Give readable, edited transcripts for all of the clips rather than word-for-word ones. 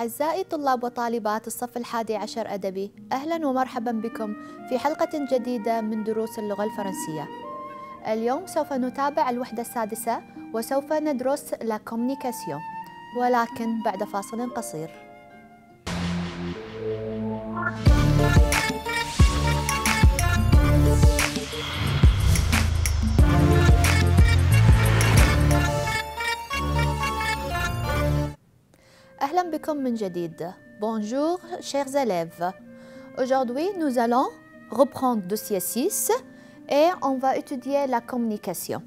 أعزائي طلاب وطالبات الصف 11 أدبي، أهلا ومرحبا بكم في حلقة جديدة من دروس اللغة الفرنسية. اليوم سوف نتابع الوحدة السادسة وسوف ندرس لا كوميونيكاسيون، ولكن بعد فاصل قصير. أهلا بكم من جديد. Bonjour, chers élèves. Aujourd'hui, nous allons reprendre dossier 6 et on va étudier la communication.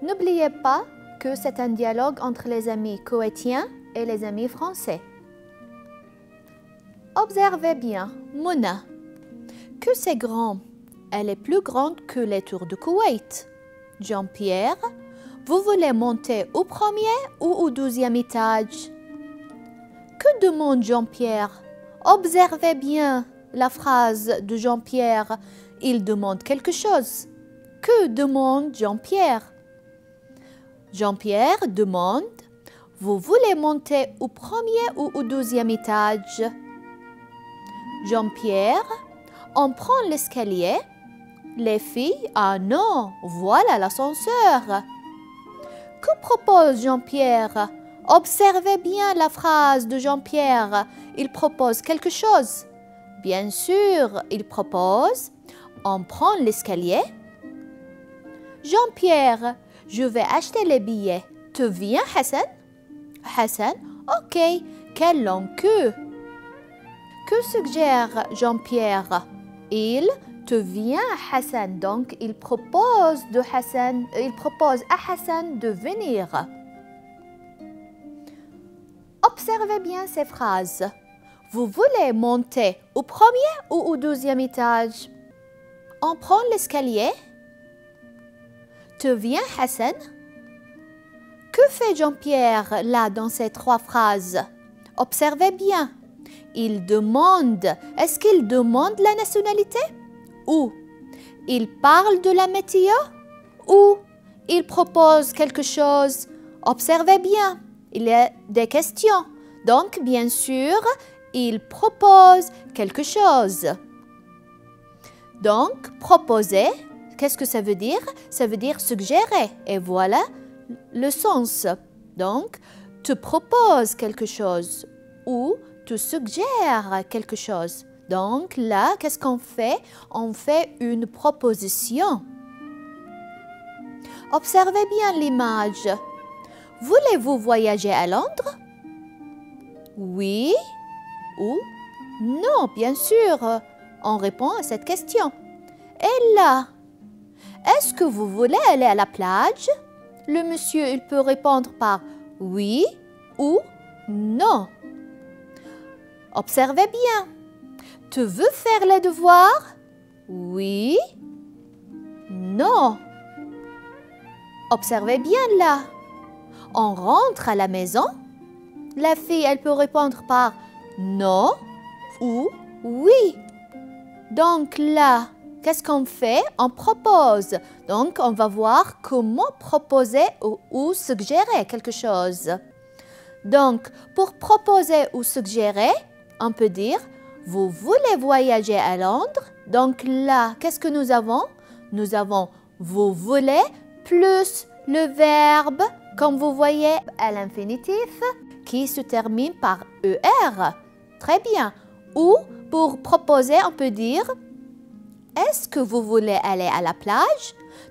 N'oubliez pas que c'est un dialogue entre les amis koweïtiens et les amis français. Observez bien, Mouna, que c'est grand. Elle est plus grande que les tours de Koweït. Jean-Pierre, vous voulez monter au premier ou au 12e étage? Que demande Jean-Pierre? Observez bien la phrase de Jean-Pierre. Il demande quelque chose. Que demande Jean-Pierre? Jean-Pierre demande: vous voulez monter au premier ou au 12e étage? Jean-Pierre: on prend l'escalier. Les filles: ah non, voilà l'ascenseur. Que propose Jean-Pierre? Observez bien la phrase de Jean-Pierre. Il propose quelque chose. Bien sûr, il propose: on prend l'escalier. Jean-Pierre: je vais acheter les billets. Tu viens, Hassan? Hassan: ok, quelle longue queue. Que suggère Jean-Pierre? Il te vient, Hassan. Donc, il propose à Hassan de venir. Observez bien ces phrases. Vous voulez monter au premier ou au 12e étage? On prend l'escalier. Tu viens, Hassan? Que fait Jean-Pierre là dans ces trois phrases? Observez bien. Il demande. Est-ce qu'il demande la nationalité? Ou il parle de la météo? Ou il propose quelque chose? Observez bien, il y a des questions. Donc, bien sûr, il propose quelque chose. Donc, proposer, qu'est-ce que ça veut dire? Ça veut dire suggérer. Et voilà le sens. Donc, tu proposes quelque chose ou tu suggères quelque chose. Donc là, qu'est-ce qu'on fait? On fait une proposition. Observez bien l'image. Voulez-vous voyager à Londres? Oui ou non, bien sûr. On répond à cette question. Et là, est-ce que vous voulez aller à la plage? Le monsieur, il peut répondre par oui ou non. Observez bien. Tu veux faire les devoirs? Oui. Non. Observez bien là. On rentre à la maison. La fille, elle peut répondre par non ou oui. Donc là, qu'est-ce qu'on fait? On propose. Donc, on va voir comment proposer ou suggérer quelque chose. Donc, pour proposer ou suggérer, on peut dire: vous voulez voyager à Londres? Donc là, qu'est-ce que nous avons? Nous avons vous voulez plus le verbe, comme vous voyez, à l'infinitif, qui se termine par ER. Très bien. Ou pour proposer, on peut dire: est-ce que vous voulez aller à la plage?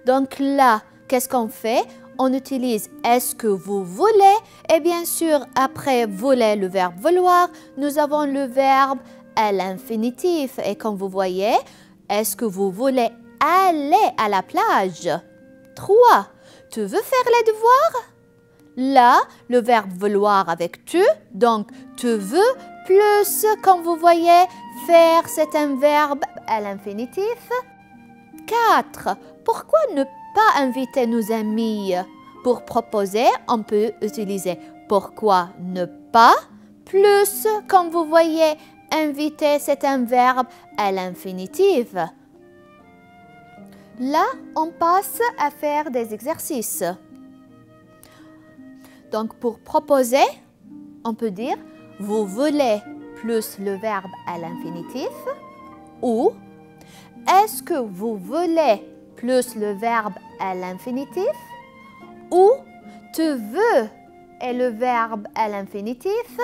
Donc là, qu'est-ce qu'on fait? On utilise est-ce que vous voulez? Et bien sûr, après voulez, le verbe vouloir, nous avons le verbe à l'infinitif. Et comme vous voyez, est-ce que vous voulez aller à la plage? 3. Tu veux faire les devoirs? Là, le verbe vouloir avec tu. Donc, tu veux plus, comme vous voyez, faire, c'est un verbe à l'infinitif. 4. Pourquoi ne pas inviter nos amis? Pour proposer, on peut utiliser pourquoi ne pas plus, comme vous voyez, inviter, c'est un verbe à l'infinitif. Là, on passe à faire des exercices. Donc, pour proposer, on peut dire vous voulez plus le verbe à l'infinitif ou est-ce que vous voulez plus le verbe à l'infinitif ou te veux est le verbe à l'infinitif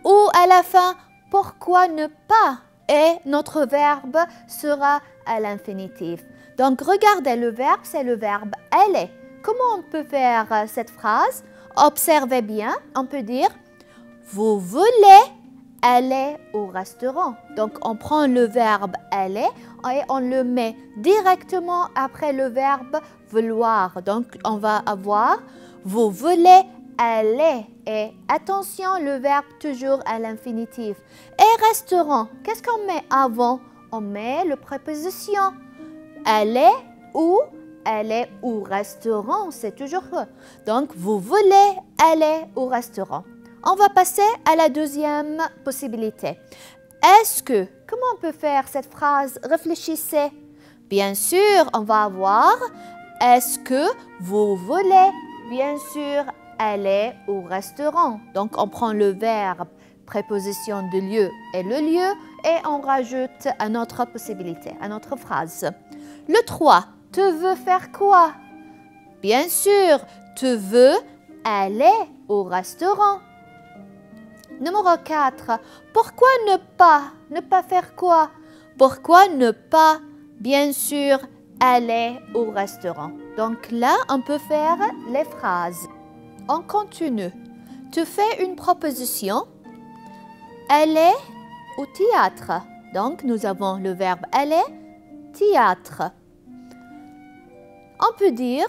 ou à la fin pourquoi ne pas et notre verbe sera à l'infinitif. Donc regardez le verbe, c'est le verbe aller. Comment on peut faire cette phrase? Observez bien, on peut dire vous voulez aller au restaurant. Donc on prend le verbe aller et on le met directement après le verbe vouloir. Donc on va avoir vous voulez aller et attention le verbe toujours à l'infinitif. Et restaurant, qu'est-ce qu'on met avant? On met la préposition aller ou restaurant, c'est toujours eux. Donc vous voulez aller au restaurant. On va passer à la deuxième possibilité. Est-ce que, comment on peut faire cette phrase? Réfléchissez. Bien sûr, on va avoir est-ce que vous voulez, bien sûr, aller au restaurant? Donc, on prend le verbe, préposition de lieu et le lieu et on rajoute à notre possibilité, à notre phrase. Le 3, te veux faire quoi? Bien sûr, te veux aller au restaurant. Numéro 4, pourquoi ne pas faire quoi? Pourquoi ne pas, bien sûr, aller au restaurant? Donc là, on peut faire les phrases. On continue. Tu fais une proposition. Aller au théâtre. Donc, nous avons le verbe aller, théâtre. On peut dire,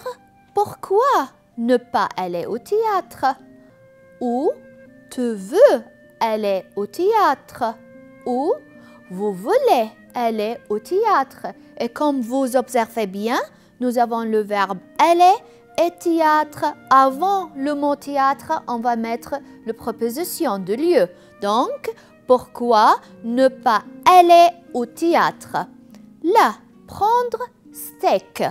pourquoi ne pas aller au théâtre? Ou te veux aller au théâtre ou vous voulez aller au théâtre. Et comme vous observez bien, nous avons le verbe aller et théâtre. Avant le mot théâtre, on va mettre la préposition de lieu. Donc, pourquoi ne pas aller au théâtre? Là, prendre steak.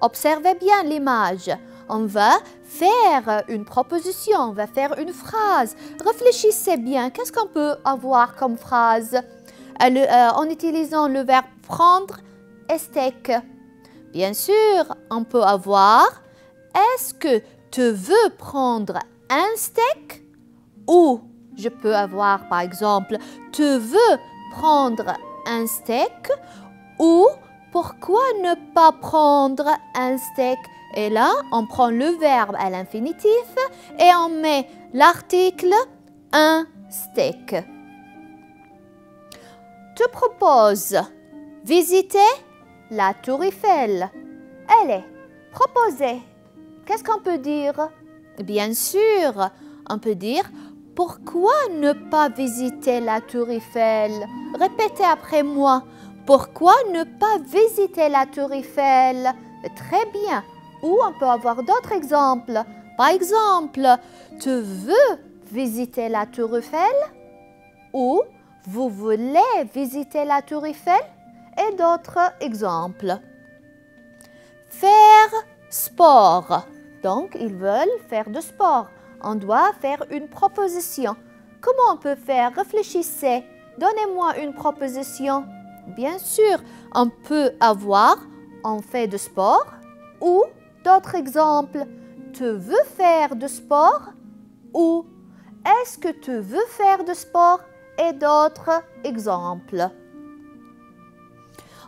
Observez bien l'image. On va faire une proposition, on va faire une phrase. Réfléchissez bien, qu'est-ce qu'on peut avoir comme phrase en utilisant le verbe prendre et steak? Bien sûr, on peut avoir est-ce que tu veux prendre un steak? Ou je peux avoir par exemple tu veux prendre un steak? Ou pourquoi ne pas prendre un steak? Et là, on prend le verbe à l'infinitif et on met l'article un steak. Te propose visiter la tour Eiffel. Allez, proposez. Qu'est-ce qu'on peut dire? Bien sûr, on peut dire pourquoi ne pas visiter la tour Eiffel? Répétez après moi. Pourquoi ne pas visiter la tour Eiffel? Très bien. Ou on peut avoir d'autres exemples. Par exemple, tu veux visiter la tour Eiffel? Ou vous voulez visiter la tour Eiffel? Et d'autres exemples. Faire sport. Donc, ils veulent faire du sport. On doit faire une proposition. Comment on peut faire? Réfléchissez. Donnez-moi une proposition. Bien sûr, on peut avoir on fait du sport ou d'autres exemples. Tu veux faire du sport ou est-ce que tu veux faire du sport et d'autres exemples.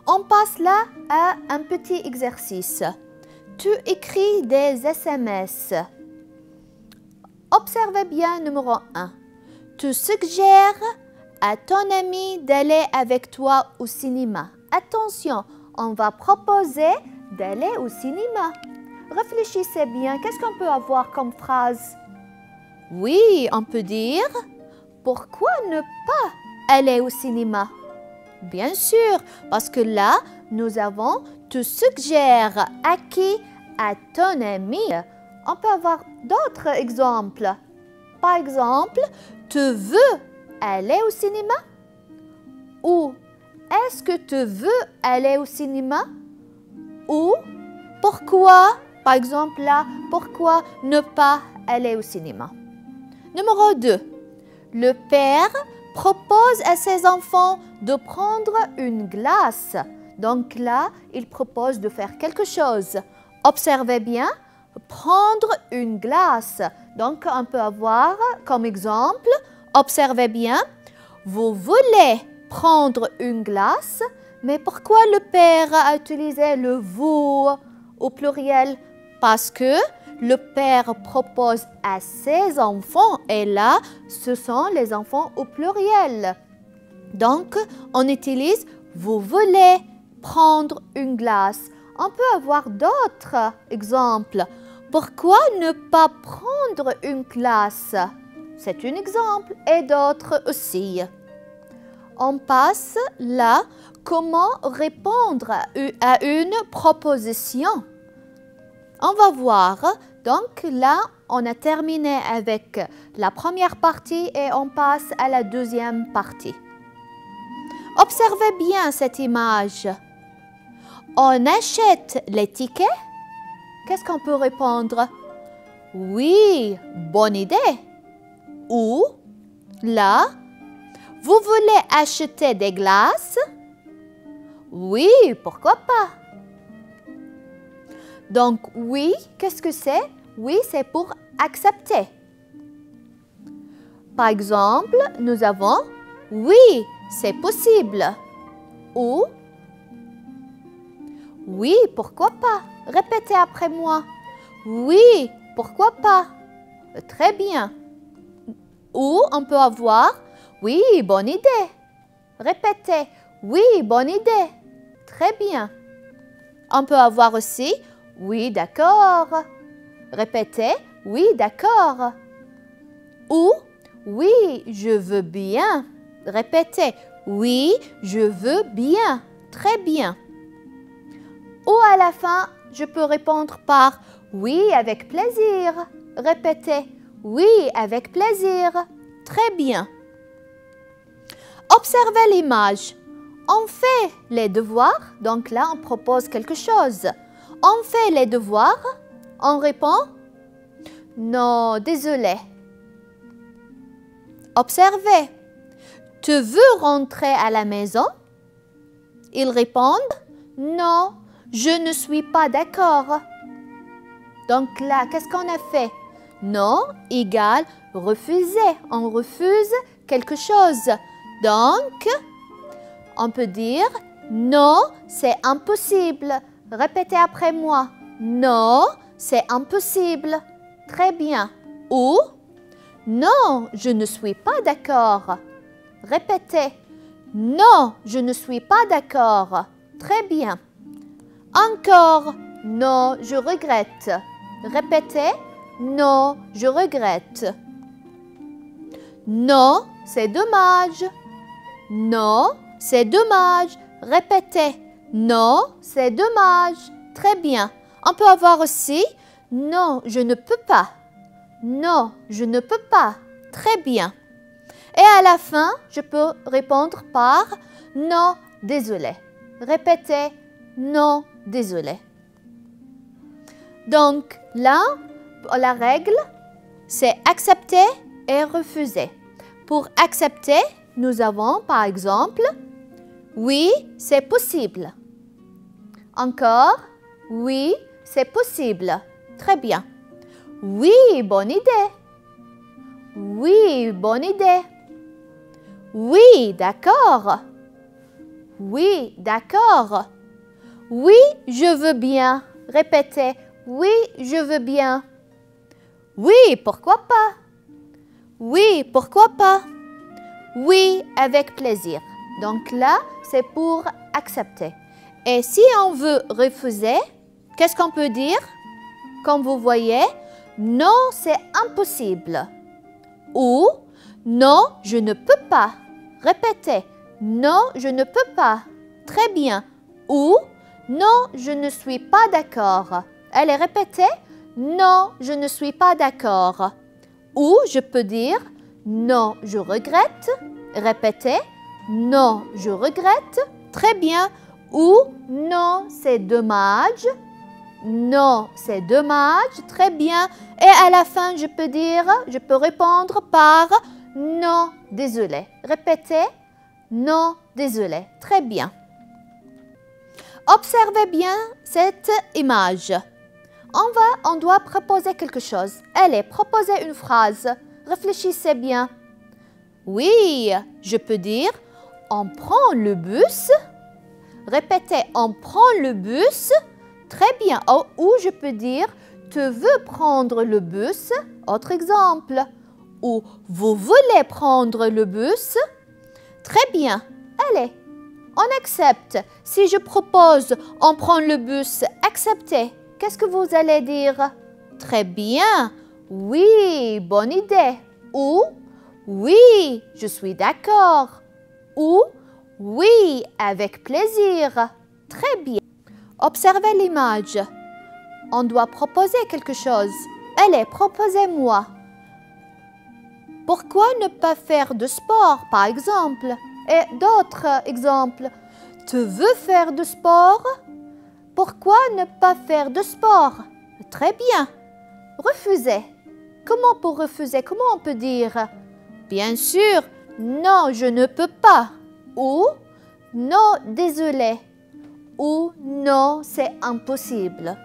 On passe là à un petit exercice. Tu écris des SMS. Observez bien numéro 1. Tu suggères à ton ami d'aller avec toi au cinéma. Attention, on va proposer d'aller au cinéma. Réfléchissez bien, qu'est-ce qu'on peut avoir comme phrase? Oui, on peut dire « Pourquoi ne pas aller au cinéma ?» Bien sûr, parce que là, nous avons « Tu suggères à qui? À ton ami. » On peut avoir d'autres exemples. Par exemple, « Tu veux aller au cinéma ?» Ou « Est-ce que tu veux aller au cinéma ?» Ou « Pourquoi ?» Par exemple là, « Pourquoi ne pas aller au cinéma ?» Numéro 2. Le père propose à ses enfants de prendre une glace. Donc là, il propose de faire quelque chose. Observez bien, prendre une glace. Donc, on peut avoir comme exemple, observez bien, vous voulez prendre une glace, mais pourquoi le père a utilisé le vous au pluriel? Parce que le père propose à ses enfants et là, ce sont les enfants au pluriel. Donc, on utilise vous voulez prendre une glace. On peut avoir d'autres exemples. Pourquoi ne pas prendre une glace? C'est un exemple et d'autres aussi. On passe là, comment répondre à une proposition. On va voir. Donc là, on a terminé avec la première partie et on passe à la deuxième partie. Observez bien cette image. On achète les tickets? Qu'est-ce qu'on peut répondre? Oui, bonne idée. Ou là, vous voulez acheter des glaces? Oui, pourquoi pas? Donc, oui, qu'est-ce que c'est? Oui, c'est pour accepter. Par exemple, nous avons oui, c'est possible. Ou oui, pourquoi pas? Répétez après moi. Oui, pourquoi pas? Très bien. Ou on peut avoir oui, bonne idée. Répétez. Oui, bonne idée. Très bien. On peut avoir aussi oui, d'accord. Répétez. Oui, d'accord. Ou oui, je veux bien. Répétez. Oui, je veux bien. Très bien. Ou à la fin, je peux répondre par oui, avec plaisir. Répétez. Oui, avec plaisir. Très bien. Observez l'image. On fait les devoirs. Donc là, on propose quelque chose. On fait les devoirs. On répond non, désolé. Observez. Tu veux rentrer à la maison? Ils répondent non, je ne suis pas d'accord. Donc là, qu'est-ce qu'on a fait? Non égale refuser. On refuse quelque chose. Donc, on peut dire non, c'est impossible. Répétez après moi. Non, c'est impossible. Très bien. Ou non, je ne suis pas d'accord. Répétez. Non, je ne suis pas d'accord. Très bien. Encore. Non, je regrette. Répétez. Non, je regrette. Non, c'est dommage. Non, c'est dommage. Répétez. Non, c'est dommage. Très bien. On peut avoir aussi non, je ne peux pas. Non, je ne peux pas. Très bien. Et à la fin, je peux répondre par non, désolé. Répétez. Non, désolé. Donc là, la règle, c'est accepter et refuser. Pour accepter, nous avons par exemple oui, c'est possible. Encore, oui, c'est possible. Très bien. Oui, bonne idée. Oui, bonne idée. Oui, d'accord. Oui, d'accord. Oui, je veux bien. Répétez. Oui, je veux bien. Oui, pourquoi pas? Oui, pourquoi pas? Oui, avec plaisir. Donc là, c'est pour accepter. Et si on veut refuser, qu'est-ce qu'on peut dire? Comme vous voyez, non, c'est impossible. Ou non, je ne peux pas. Répétez. Non, je ne peux pas. Très bien. Ou non, je ne suis pas d'accord. Allez, répétez. Non, je ne suis pas d'accord. Ou je peux dire non, je regrette. Répétez. Non, je regrette. Très bien. Ou non, c'est dommage. Non, c'est dommage. Très bien. Et à la fin, je peux répondre par Non, désolé. Répétez. Non, désolé. Très bien. Observez bien cette image. On doit proposer quelque chose. Allez, proposez une phrase. Réfléchissez bien. Oui, je peux dire « On prend le bus ». Répétez « On prend le bus ». Très bien. Ou je peux dire « Tu veux prendre le bus ». Autre exemple. Ou « Vous voulez prendre le bus ». Très bien. Allez, on accepte. Si je propose « On prend le bus », acceptez. Qu'est-ce que vous allez dire? Très bien. Oui, bonne idée. Ou oui, je suis d'accord. Ou oui, avec plaisir. Très bien. Observez l'image. On doit proposer quelque chose. Allez, proposez-moi. Pourquoi ne pas faire de sport, par exemple? Et d'autres exemples. Tu veux faire de sport? Pourquoi ne pas faire de sport? Très bien. Refuser. Comment pour refuser? Comment on peut dire? Bien sûr, non, je ne peux pas. Ou non, désolé. Ou non, c'est impossible.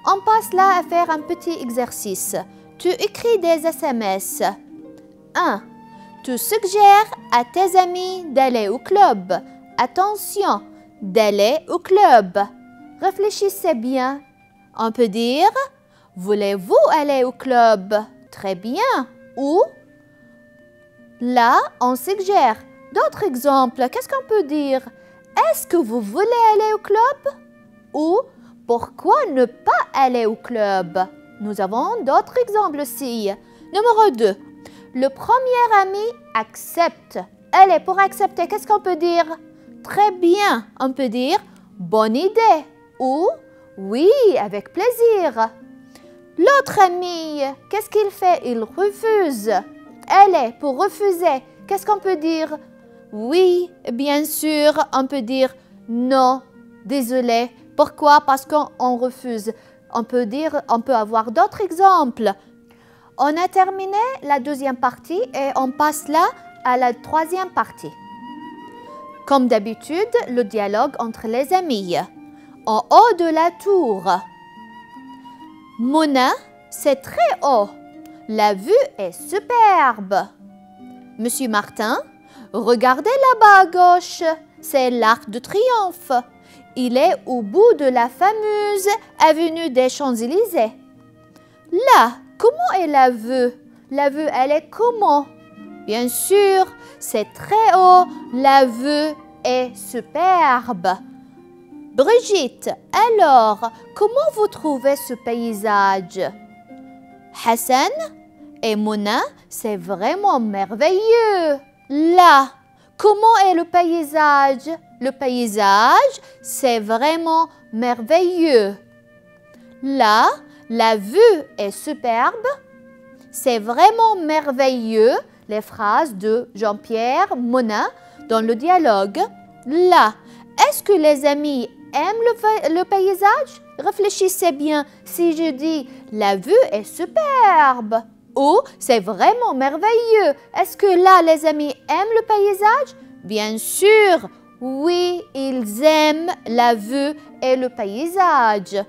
On passe là à faire un petit exercice. Tu écris des SMS. 1. Tu suggères à tes amis d'aller au club. Attention, d'aller au club. Réfléchissez bien. On peut dire « Voulez-vous aller au club ?» Très bien. Ou là, on suggère. D'autres exemples, qu'est-ce qu'on peut dire? Est-ce que vous voulez aller au club? Ou pourquoi ne pas aller au club? Nous avons d'autres exemples aussi. Numéro 2. Le premier ami accepte. Allez, pour accepter, qu'est-ce qu'on peut dire? Très bien, on peut dire bonne idée ou oui, avec plaisir. L'autre ami, qu'est-ce qu'il fait? Il refuse. Allez, pour refuser, qu'est-ce qu'on peut dire? Oui, bien sûr, on peut dire non, désolé. Pourquoi? Parce qu'on refuse. On peut avoir d'autres exemples. On a terminé la deuxième partie et on passe là à la troisième partie. Comme d'habitude, le dialogue entre les amis. En haut de la tour. Mona, c'est très haut. La vue est superbe. Monsieur Martin, regardez là-bas à gauche. C'est l'Arc de Triomphe. Il est au bout de la fameuse avenue des Champs-Élysées. Là, comment est la vue? La vue, elle est comment? Bien sûr, c'est très haut. La vue est superbe. Brigitte, alors, comment vous trouvez ce paysage? Hassan et Mona, c'est vraiment merveilleux. Là, comment est le paysage? Le paysage, c'est vraiment merveilleux. Là, la vue est superbe. C'est vraiment merveilleux. Les phrases de Jean-Pierre, Mona dans le dialogue. Là, est-ce que les amis aiment le paysage? Réfléchissez bien. Si je dis la vue est superbe ou c'est vraiment merveilleux, est-ce que là les amis aiment le paysage? Bien sûr, oui, ils aiment la vue et le paysage.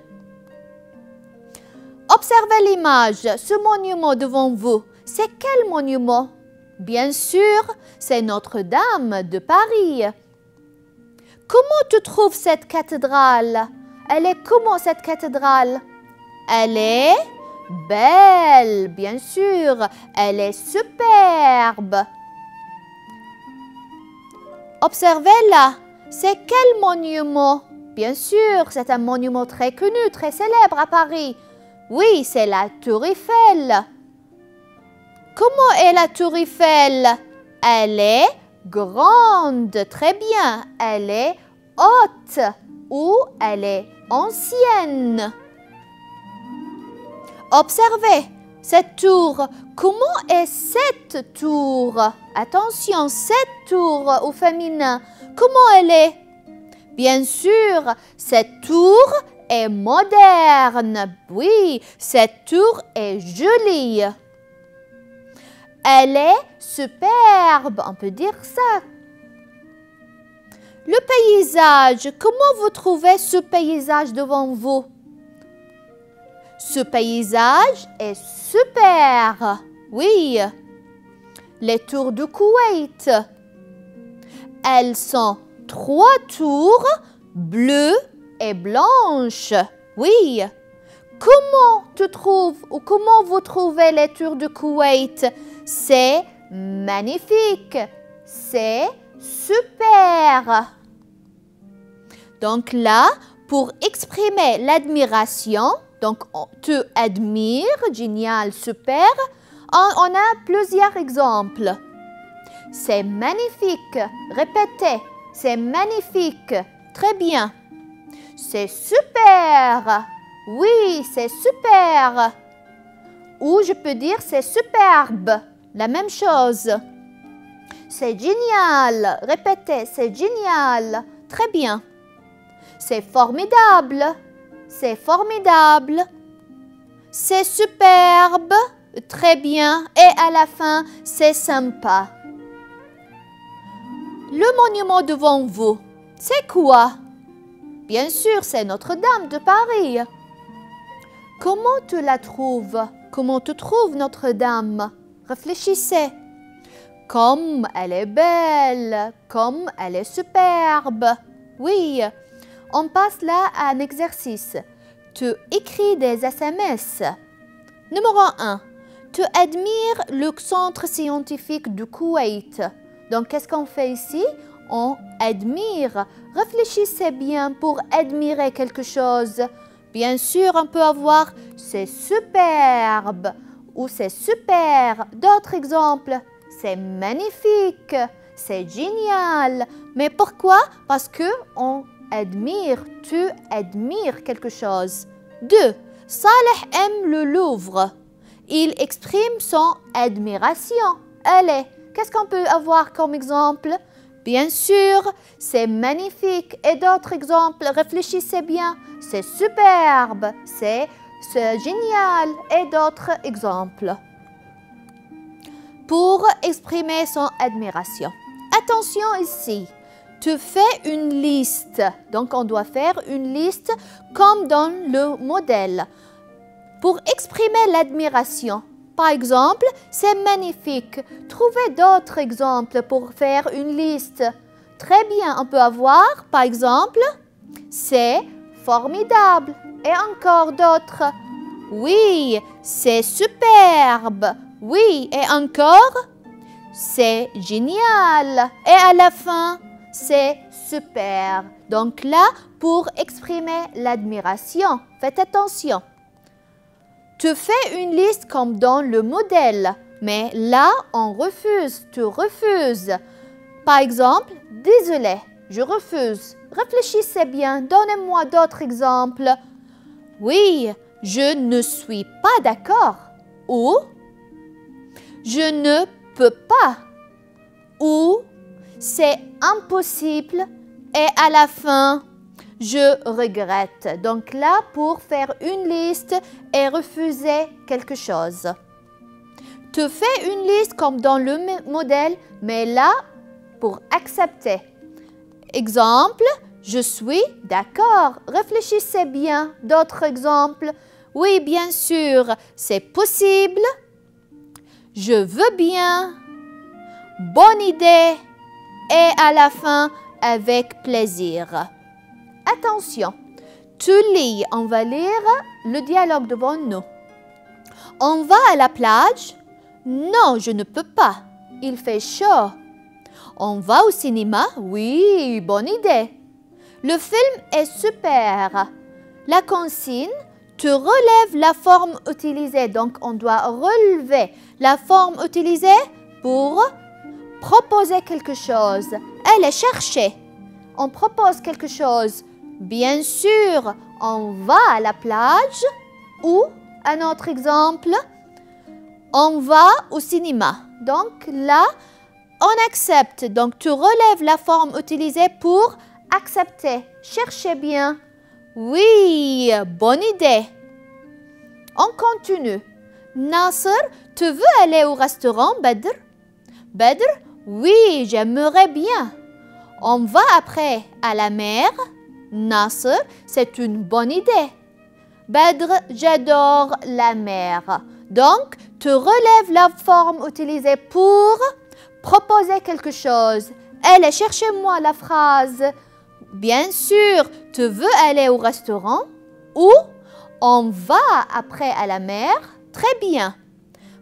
Observez l'image, ce monument devant vous. C'est quel monument? Bien sûr, c'est Notre-Dame de Paris. Comment tu trouves cette cathédrale? Elle est comment cette cathédrale? Elle est belle, bien sûr. Elle est superbe. Observez là, c'est quel monument? Bien sûr, c'est un monument très connu, très célèbre à Paris. Oui, c'est la Tour Eiffel. Comment est la Tour Eiffel? Elle est grande, très bien. Elle est haute ou elle est ancienne. Observez cette tour. Comment est cette tour? Attention, cette tour au féminin, comment elle est? Bien sûr, cette tour est moderne. Oui, cette tour est jolie. Elle est superbe. On peut dire ça. Le paysage. Comment vous trouvez ce paysage devant vous? Ce paysage est super. Oui. Les tours du Koweït. Elles sont 3 tours bleues et blanches. Oui. Comment tu trouves ou comment vous trouvez les tours du Koweït? C'est magnifique. C'est super. Donc là, pour exprimer l'admiration, donc tu admires, génial, super, on a plusieurs exemples. C'est magnifique. Répétez. C'est magnifique. Très bien. C'est super. Oui, c'est super. Ou je peux dire c'est superbe. La même chose. C'est génial. Répétez, c'est génial. Très bien. C'est formidable. C'est formidable. C'est superbe. Très bien. Et à la fin, c'est sympa. Le monument devant vous, c'est quoi? Bien sûr, c'est Notre-Dame de Paris. Comment tu la trouves? Comment tu trouves Notre-Dame? Réfléchissez. Comme elle est belle, comme elle est superbe. Oui, on passe là à un exercice. Tu écris des SMS. Numéro 1. Tu admires le centre scientifique du Koweït. Donc, qu'est-ce qu'on fait ici? On admire. Réfléchissez bien pour admirer quelque chose. Bien sûr, on peut avoir « c'est superbe » ou « c'est super ». D'autres exemples, « c'est magnifique »,« c'est génial ». Mais pourquoi? Parce que on admire, tu admires quelque chose. 2. Saleh aime le Louvre. Il exprime son admiration. Allez, qu'est-ce qu'on peut avoir comme exemple? Bien sûr, c'est magnifique. Et d'autres exemples, réfléchissez bien. C'est superbe, c'est génial. Et d'autres exemples. Pour exprimer son admiration. Attention ici, tu fais une liste. Donc, on doit faire une liste comme dans le modèle. Pour exprimer l'admiration. Par exemple, c'est magnifique. Trouvez d'autres exemples pour faire une liste. Très bien, on peut avoir, par exemple, c'est formidable. Et encore d'autres. Oui, c'est superbe. Oui, et encore, c'est génial. Et à la fin, c'est super. Donc là, pour exprimer l'admiration, faites attention. Tu fais une liste comme dans le modèle, mais là, on refuse, tu refuses. Par exemple, désolé, je refuse. Réfléchissez bien, donnez-moi d'autres exemples. Oui, je ne suis pas d'accord. Ou, je ne peux pas. Ou, c'est impossible. Et à la fin, je regrette. Donc là, pour faire une liste et refuser quelque chose. Tu fais une liste comme dans le modèle, mais là, pour accepter. Exemple, je suis d'accord. Réfléchissez bien. D'autres exemples. Oui, bien sûr, c'est possible. Je veux bien. Bonne idée. Et à la fin, avec plaisir. Attention, tu lis, on va lire le dialogue devant nous. On va à la plage? Non, je ne peux pas. Il fait chaud. On va au cinéma? Oui, bonne idée. Le film est super. La consigne, tu relèves la forme utilisée. Donc, on doit relever la forme utilisée pour proposer quelque chose. Allez, chercher. On propose quelque chose. Bien sûr, on va à la plage ou, un autre exemple, on va au cinéma. Donc là, on accepte. Donc tu relèves la forme utilisée pour accepter. Cherchez bien. Oui, bonne idée. On continue. Nasser, tu veux aller au restaurant, Badr? Badr, oui, j'aimerais bien. On va après à la mer. Nasser, c'est une bonne idée. Badr, j'adore la mer. Donc, tu relèves la forme utilisée pour proposer quelque chose. Allez, cherchez-moi la phrase. Bien sûr, tu veux aller au restaurant ou on va après à la mer. Très bien.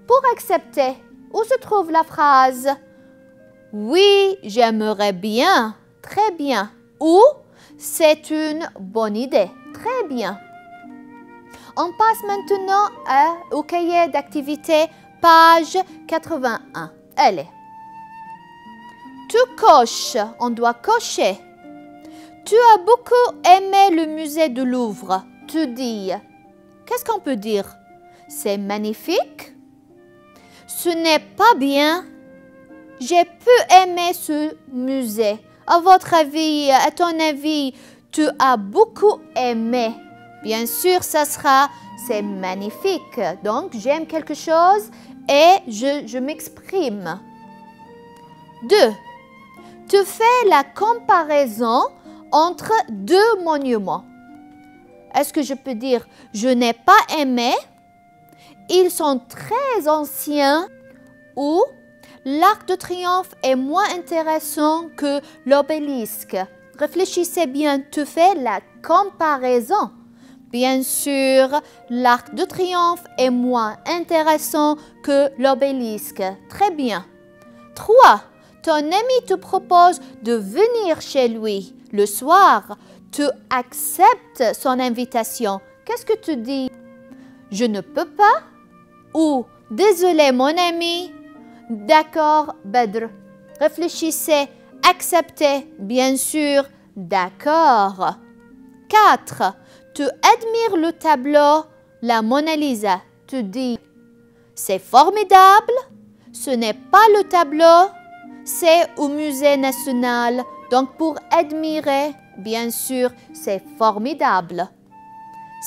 Pour accepter, où se trouve la phrase? Oui, j'aimerais bien. Très bien. Ou c'est une bonne idée. Très bien. On passe maintenant au cahier d'activité, page 81. Allez. Tu coches, on doit cocher. Tu as beaucoup aimé le musée du Louvre. Tu dis. Qu'est-ce qu'on peut dire? C'est magnifique. Ce n'est pas bien. J'ai peu aimé ce musée. À votre avis, à ton avis, tu as beaucoup aimé. Bien sûr, ça sera, c'est magnifique. Donc, j'aime quelque chose et je m'exprime. 2. Tu fais la comparaison entre deux monuments. Est-ce que je peux dire « je n'ai pas aimé » ils sont très anciens ou l'Arc de Triomphe est moins intéressant que l'obélisque. Réfléchissez bien, tu fais la comparaison. Bien sûr, l'Arc de Triomphe est moins intéressant que l'obélisque. Très bien. 3. Ton ami te propose de venir chez lui le soir. Tu acceptes son invitation. Qu'est-ce que tu dis? Je ne peux pas? Ou désolé mon ami? D'accord, Badr. Réfléchissez, acceptez, bien sûr, d'accord. 4. Tu admires le tableau, la Mona Lisa. Tu dis, c'est formidable. Ce n'est pas le tableau, c'est au musée national. Donc pour admirer, bien sûr, c'est formidable.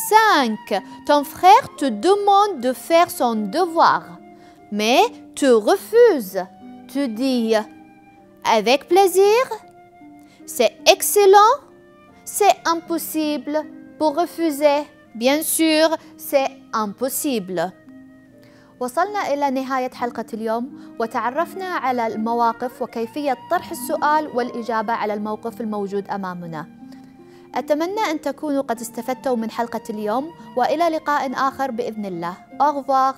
5. Ton frère te demande de faire son devoir, mais tu refuses. Tu dis, avec plaisir, c'est excellent, c'est impossible. Pour refuser, bien sûr, c'est impossible. وصلنا إلى نهاية حلقة اليوم وتعرفنا على المواقف وكيفية طرح السؤال والإجابة على الموقف الموجود أمامنا. أتمنى أن تكونوا قد استفدتوا من حلقة اليوم وإلى لقاء آخر بإذن الله. Au revoir.